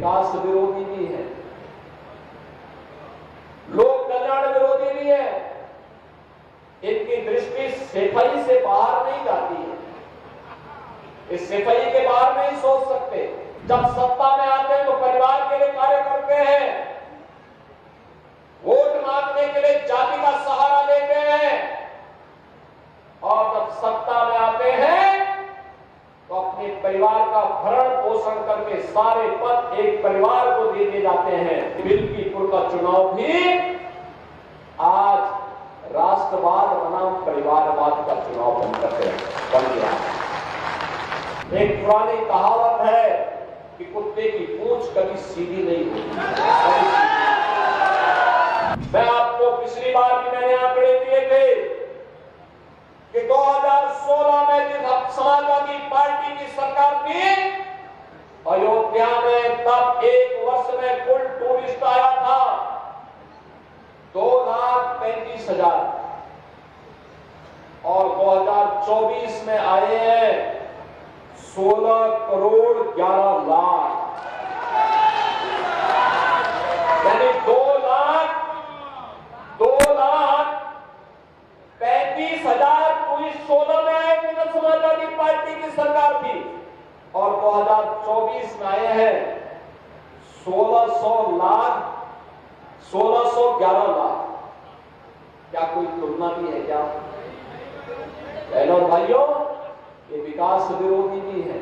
विकास विरोधी भी है, लोक कल्याण विरोधी भी है। इनकी दृष्टि सफाई से बाहर नहीं जाती है, इस सफाई के बाहर नहीं सोच सकते। जब सत्ता में आते हैं तो परिवार के लिए कार्य करते हैं, वोट मांगने के लिए जाति का सहारा लेते हैं, और जब सत्ता में आते हैं तो अपने परिवार का भरण पोषण करके सारे पद एक परिवार को दे दिए जाते हैं। बिल्कीपुर का चुनाव भी आज राष्ट्रवाद बनाम परिवारवाद का चुनाव बन गया। एक पुरानी कहावत है कि कुत्ते की पूंछ कभी सीधी नहीं होती। मैं आपको पिछली बार भी मैंने आंकड़े दिए थे कि 2016 में जिस समाजवादी पार्टी की सरकार थी, अयोध्या में तब एक वर्ष में कुल टूरिस्ट आया था 2,35,000 और 2024 में आए हैं 16 करोड़ 11 लाख, यानी 2,35,000 टूरिस्ट 16 में आए थे जब समाजवादी पार्टी की सरकार थी, और 2024 में आए हैं 1611 लाख। क्या कोई तुलना भी है क्या? बहनों और भाइयों, ये विकास विरोधी भी है,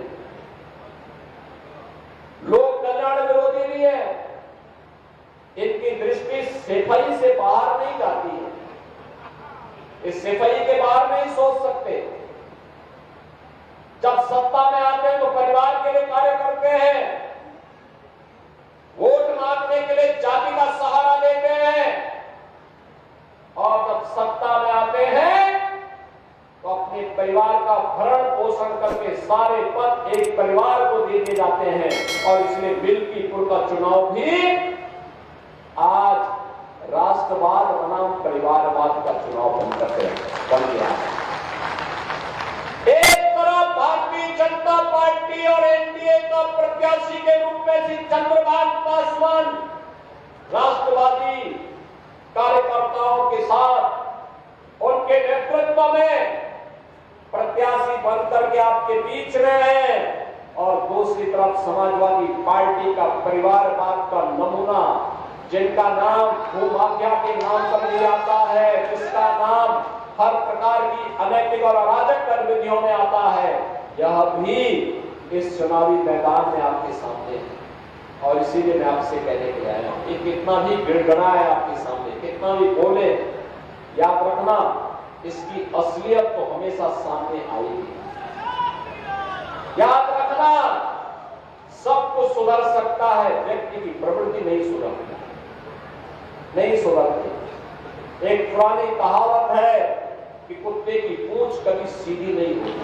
लोक कल्याण विरोधी भी है। इनकी दृष्टि सफाई से बाहर नहीं जाती है, इस सफाई के बाहर नहीं सोच सकते। जब सत्ता में आते हैं तो परिवार के लिए कार्य करते हैं, वोट मांगने के लिए जाति का सहारा लेते हैं, और जब सत्ता में आते हैं तो अपने परिवार का भरण पोषण करके सारे पद एक परिवार को दे दिए जाते हैं। और इसलिए बिल्कीपुर का चुनाव भी आज राष्ट्रवाद बनाम परिवारवाद का चुनाव बन गया। एक तरफ भारतीय जनता पार्टी और एनडीए का प्रत्याशी के रूप में श्री चंद्रकांत पासवान राष्ट्रवादी कार्यकर्ताओं के साथ उनके नेतृत्व में प्रत्याशी बनकर के आपके बीच में है, और दूसरी तरफ समाजवादी पार्टी का परिवारवाद का नमूना, जिनका नाम भूमाफिया के नाम पर लिया जाता है, जिसका नाम हर प्रकार की अनैतिक और अराजक गतिविधियों में आता है, यह भी इस चुनावी मैदान में आपके सामने है। और इसीलिए मैं आपसे कहने के आया हूं, ये कितना भी गिड़गड़ाए आपके सामने, कितना भी बोले, याद रखना इसकी असलियत तो हमेशा सामने आएगी। याद रखना, सब कुछ सुधर सकता है, व्यक्ति की प्रवृत्ति नहीं सुधरती। एक पुरानी कहावत है कि कुत्ते की पूंछ कभी सीधी नहीं होती।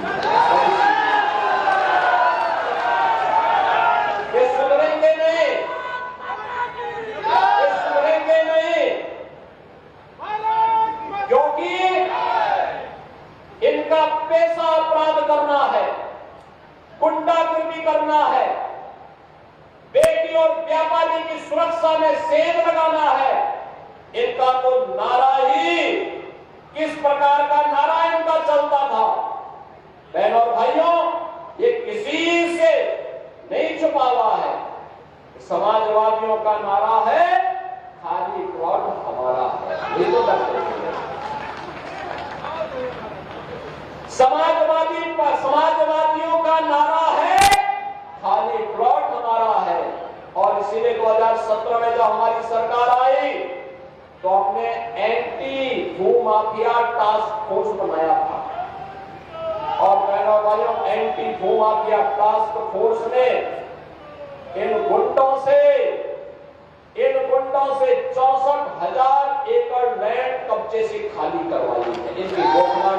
ये सुधरेंगे नहीं, ये सुधरेंगे नहीं, क्योंकि इनका पेशा अपराध करना है, गुंडागर्दी करना है, बेटी और व्यापारी की सुरक्षा में सेंध लगाना है। इनका तो नारा ही किस प्रकार का नारा इनका चलता था। बहनों और भाइयों, ये किसी से नहीं छुपा हुआ है। समाजवादियों का नारा है खाली प्लॉट हमारा है, ये तो समाजवादियों का नारा है खाली प्लॉट हमारा है। और इसीलिए 2017 में जब हमारी सरकार आई तो हमने एंटी भूमाफिया टास्क फोर्स बनाया था, और बहनों भाइयों, एंटी भूमाफिया टास्क फोर्स ने इन गुंडों से 64,000 एकड़ लैंड कब्जे से खाली करवाई है। इनकी घोषणा